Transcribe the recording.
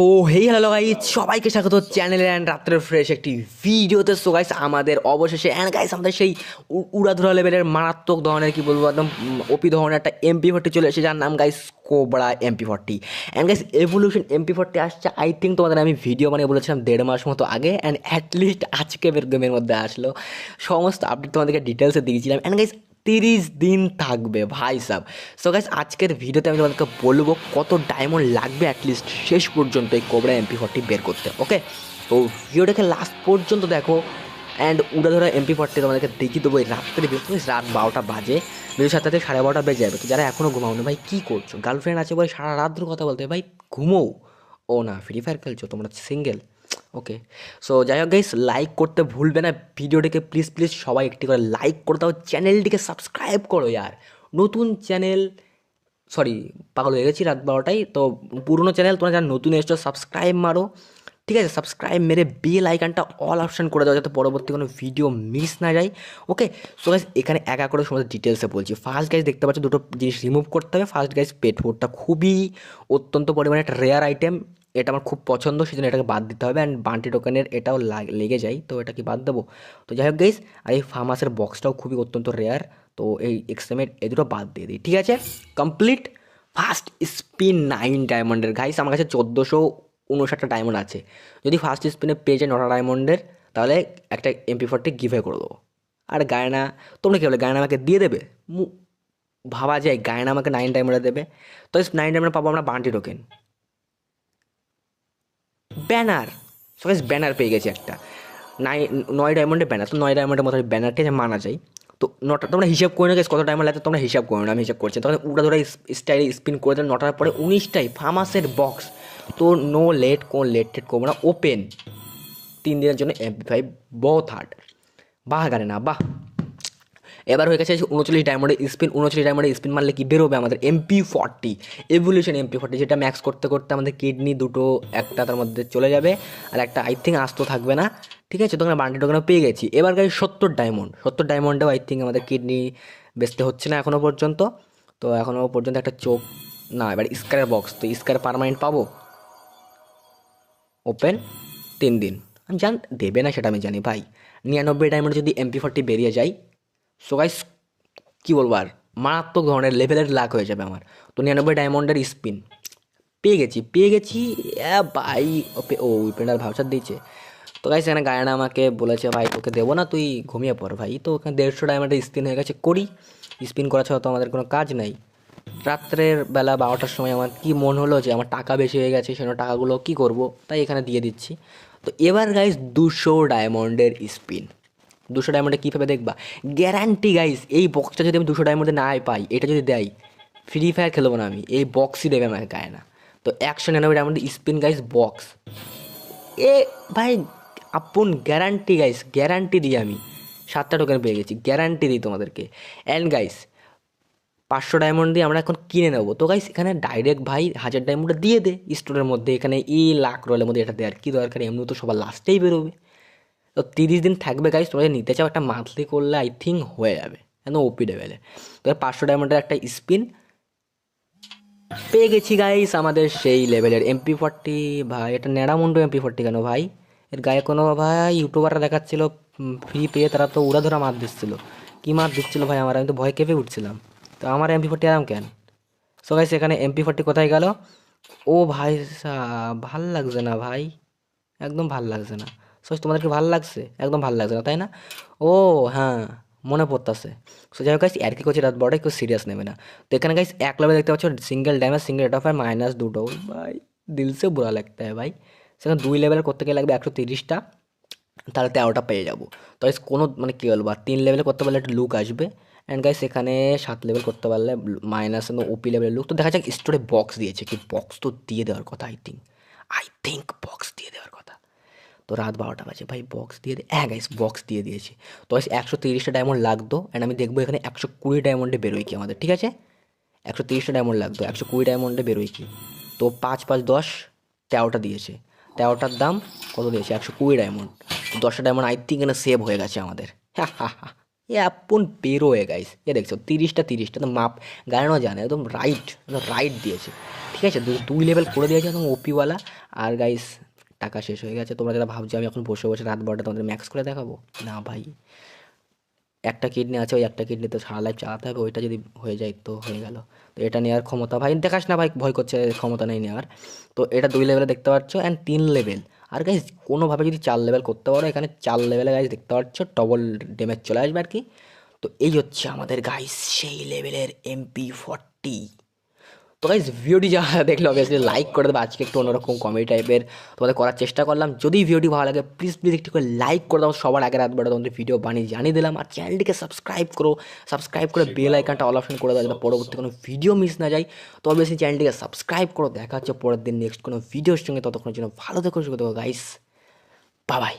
So hey hello guys, সবাইকে স্বাগত চ্যানেলে অ্যান্ড রাত্রের ফ্রেশ একটি ভিডিওতে। সো গাইস আমাদের অবশেষে গাইস আমাদের সেই উড়াধুরা লেভেলের মারাত্মক ধরনের কি বলবো একদম ওপি ধরনের একটা MP40 চলে এসেছে, যার নাম guys cobra MP40। And guys evolution MP40 আসছে। আই থিঙ্ক তোমাদের আমি ভিডিও বানিয়ে বলেছিলাম 1.5 মাস মতো আগে, অ্যান্ড অ্যাটলিস্ট আজকে গেমের মধ্যে আসলো। সমস্ত আপডেট তোমাদেরকে ডিটেলসে দিয়েছিলাম। অ্যান্ড গাইস 30 দিন থাকবে ভাই সাব। সো গাইস আজকের ভিডিওতে আমি তোমাদেরকে বলবো কত ডায়মন্ড লাগবে অ্যাটলিস্ট শেষ পর্যন্ত এই কোবরা MP40 বের করতে। ওকে, তো ভিডিওটাকে লাস্ট পর্যন্ত দেখো। অ্যান্ড উড়াধরা MP40 তোমাদেরকে দেখিয়ে দেবো এই রাত্রে, রাত 12টা বাজে, যদি 7টা থেকে 12:30 বেজে যাবে। তো যারা এখনও ঘুমাওনি ভাই কী করছো? গার্লফ্রেন্ড আছে বলে সারা রাত ধরে কথা বলতে ভাই ঘুমোও। ও না, ফ্রি ফায়ার খেলছো তোমরা, সিঙ্গেল। ওকে, সো যাই হোক গাইস, লাইক করতে ভুলবে না ভিডিওটিকে, প্লিজ প্লিজ সবাই একটি করে লাইক করে দাও, চ্যানেলটিকে সাবস্ক্রাইব করো ইয়ার। নতুন চ্যানেল, সরি পাগল হয়ে গেছি রাত 12টায়। তো পুরনো চ্যানেল তোমরা যারা নতুন এসছো সাবস্ক্রাইব মারো, ঠিক আছে? সাবস্ক্রাইব মেরে বেল আইকনটা অল অপশন করে দাও যাতে পরবর্তী কোনো ভিডিও মিস না যায়। ওকে, সো গাইস এখানে একা করে সমস্ত ডিটেলসে বলছি। ফার্স্ট গাইস দেখতে পাচ্ছ দুটো জিনিস রিমুভ করতে হবে। ফার্স্ট গাইস পেট ফুডটা খুবই অত্যন্ত পরিমাণে একটা রেয়ার আইটেম, এটা আমার খুব পছন্দ, সেজন্য এটাকে বাদ দিতে হবে। অ্যান্ড বান্টি টোকেনের এটাও লেগে যায়, তো এটা কি বাদ দেবো? তো যাই হোক গাইস, আর এই ফার্মাসের বক্সটাও খুবই অত্যন্ত রেয়ার, তো এই এক্সএমের এই দুটো বাদ দিয়ে দিই, ঠিক আছে? কমপ্লিট। ফার্স্ট স্পিন 9 ডায়মন্ডের গাইস, আমার কাছে 1459টা ডায়মন্ড আছে। যদি ফার্স্ট স্পিনে পেয়ে যায় 9টা ডায়মন্ডের, তাহলে একটা MP40 গিভে করে দেবো। আর গায়না, তোমরা কী বলে গায়না আমাকে দিয়ে দেবে? ভাবা যায় গায়না আমাকে 9 ডায়মন্ডে দেবে? তো 9 ডায়মন্ডে পাবো আমরা বান্টি টোকেন, ব্যানার। সবাই ব্যানার পেয়ে গেছি একটা 9 ডায়মন্ডে ব্যানার। তো 9 ডায়মন্ডের মতো ব্যানারকে যে মানা যায়। তো নটা তোমরা হিসাব করে গেছো কত ডায়মন্ড লাগছে, তোমরা হিসাব করে না, আমি হিসাব করছি। তখন উড়া ধরে স্টাইলে স্পিন করে দেন 9টার পরে 19টাই ফার্মাসের বক্স। তো নো লেট, কোন লেট টেট করবো না, ওপেন 3 দিনের জন্য MP5 বহুত হার্ড। বাহ গানে না বাহ। এবার হয়ে গেছে 39 ডায়মন্ডের স্পিন। 39 ডায়মন্ডের স্পিন মারলে কি বেরোবে আমাদের? MP40 এভলিউশন MP40, যেটা ম্যাক্স করতে করতে আমাদের কিডনি দুটো একটা তার মধ্যে চলে যাবে, আর একটা আই থিঙ্ক আস্ত থাকবে না, ঠিক আছে? তখন বান্ডি টোকেনও পেয়ে গেছি। এবার গাই 70 ডায়মন্ড, 70 ডায়মন্ডেও আই থিঙ্ক আমাদের কিডনি বেচতে হচ্ছে না এখনও পর্যন্ত। তো এখনও পর্যন্ত একটা চোখ না, এবার স্কারের বক্স, তো স্কার পারমানেন্ট পাবো। ওপেন 3 দিন, আমি দেবে না সেটা আমি জানি ভাই। 99 ডায়মন্ড যদি MP40 বেরিয়ে যায়, সো গাইস কী বলবো আর, মারাত্মক ধরনের লেভেলের লাক হয়ে যাবে আমার। তো 99 ডায়মন্ডের স্পিন পেয়ে গেছি ভাই। ও উইপেন্ডার ভাউচার দিয়েছে। তো গাইস এখানে গায়না আমাকে বলেছে ভাই তোকে দেবো না, তুই ঘুমিয়ে পড় ভাই। তো ওখানে 150 ডায়মন্ডের স্পিন হয়ে গেছে, করি। স্পিন করা ছাড়া তো আমাদের কোনো কাজ নাই। রাত্রের বেলা 12টার সময় আমার কি মন হলো যে আমার টাকা বেশি হয়ে গেছে, সেজন্য টাকাগুলো কি করব, তাই এখানে দিয়ে দিচ্ছি। তো এবার গাইস 200 ডায়মন্ডের স্পিন। 200 ডায়মন্ডে কীভাবে দেখবা? গ্যারান্টি গাইস, এই বক্সটা যদি আমি 200 ডায়মন্ডে না পাই, এটা যদি দেয়, ফ্রি ফায়ার খেলবো না আমি, এই বক্সই দেবে আমাকে গায়ে না। তো 199 ডায়মন্ডে স্পিন গাইস বক্স, এ ভাই আপন গ্যারান্টি গাইস, গ্যারান্টি দিই আমি। 7টা টোকেন পেয়ে গেছি, গ্যারান্টি দিই তোমাদেরকে। অ্যান্ড গাইস 500 ডায়মন্ড দিয়ে আমরা এখন কিনে নেবো। তো গাইস এখানে ডাইরেক্ট ভাই 1000 ডায়মন্ডটা দিয়ে দে স্টোরের মধ্যে, এখানে লাখ রোলের মধ্যে এটা দেওয়ার কী দরকার? এমনি তো সবার লাস্টেই বেরোবে। তো 30 দিন থাকবে গাইস, তোমরা নিতে চাও একটা মান্থলি করলে আই থিঙ্ক হয়ে যাবে একদম ওপি লেভেলে। তো 500 ডায়মন্ডের একটা স্পিন পেয়ে গেছি গাইস, আমাদের সেই লেভেলের MP40। ভাই এটা ন্যাড়ামুন্ডু MP40 কেন ভাই? এর গায়ে কোনো ভাই ইউটিউবাররা দেখাচ্ছিল ফ্রি পেয়ে, তারা তো উড়াধরা মার দিচ্ছিল। কী মার দিচ্ছিল ভাই আমার, আমি তো ভয় কেঁপে উঠছিলাম। তো আমার MP40 আরাম কেন? সো গাইস এখানে MP40 কোথায় গেল? ও ভাই ভাল লাগছে না ভাই, একদম ভাল লাগছে না। সো তোমাদেরকে ভাল লাগছে? একদম ভাল লাগছে না, তাই না? ও হ্যাঁ, মনে পড়তেছে। সো যাই হোক গাইস, আর কি করছি রাত বড় কেউ সিরিয়াস নেবে না। তো এখানে গাইস 1 লেভেল দেখতে পাচ্ছ, single damage, single rate of fire, -2 ভাই দিল সে বুরা লাগতা है ভাই। সেখানে 2 লেভেল করতে গেলে লাগবে 130টা, তাহলে 13টা পেয়ে যাবো। তো গাইস কোনো মানে কী বলবো, আর 3 লেভেলে করতে পারলে একটা লুক আসবে। অ্যান্ড গাইস এখানে 7 লেভেল করতে পারলে মাইনাস ওপি লেভেলের লুক। তো দেখা যাক স্টোরে বক্স দিয়েছে কি, বক্স তো দিয়ে দেওয়ার কথা। আই থিঙ্ক বক্স দিয়ে দেওয়ার কথা। তো রাত 12টা বাজে ভাই, বক্স দিয়ে দে। হ্যাঁ গাইস বক্স দিয়ে দিয়েছে। তো গাইস 130টা ডায়মন্ড লাগতো, অ্যান্ড আমি দেখবো এখানে 120 ডায়মন্ডে বেরোয় কি আমাদের, ঠিক আছে? 130টা ডায়মন্ড লাগতো, 120 ডায়মন্ডে বেরোয় কি? তো 5 5 10, 13টা দিয়েছে। 13টার দাম কত দিয়েছে? 120 ডায়মন্ড। তো 10টা ডায়মন্ড আই থিঙ্ক এখানে সেভ হয়ে গেছে আমাদের। এ আপন বেরোয় গাইস, এ দেখছো 30টা তো মাপ গাড়ানো জানে, একদম রাইট দিয়েছে, ঠিক আছে, 2 লেভেল করে দিয়েছে একদম ওপিওয়ালা। আর গাইস টাকা শেষ হয়ে গেছে। তোমরা যারা ভাবছো আমি এখন বসে বসে রাত 12টা তোমাদের ম্যাক্স করে দেখাবো, না ভাই, একটা কিডনি আছে, ওই একটা কিডনি তো সারা লাইফ চালাতে হবে, ওইটা যদি হয়ে যায় তো হয়ে গেল। তো এটা নেওয়ার ক্ষমতা ভাই দেখাস না ভাই, ভয় করছে, ক্ষমতা নেই নেওয়ার। তো এটা 2 লেভেলে দেখতে পাচ্ছ অ্যান্ড 3 লেভেল। আর গাইজ কোনোভাবে যদি 4 লেভেল করতে পারো, এখানে 4 লেভেলে গাইজ দেখতে পাচ্ছ ডবল ড্যামেজ চলে আসবে আর কি। তো এই হচ্ছে আমাদের গাইজ সেই লেভেলের MP40। তো গাইজ ভিডিওটি যারা দেখলে অবভিয়াসলি লাইক করে দেবে, আজকে একটু অন্যরকম কমেডি টাইপের তোমাদের করার চেষ্টা করলাম। যদি ভিডিওটি ভালো লাগে প্লিজ প্লিজ একটু করে লাইক করে দাও, সবার আগে রাত বেড়া তোমাদের ভিডিও বানিয়ে জানিয়ে দিলাম। আর চ্যানেলটিকে সাবস্ক্রাইব করো, সাবস্ক্রাইব করে বেল আইকনটা অল অপশন করে দাও যাতে পরবর্তী কোনো ভিডিও মিস না যায়। তো অবভিয়াসলি চ্যানেলটিকে সাবস্ক্রাইব করো, দেখা হচ্ছে পরের দিন নেক্সট কোনো ভিডিওর সঙ্গে। ততক্ষণের জন্য ভালো থেকো, সুস্থ থেকো গাইস, বাই বাই।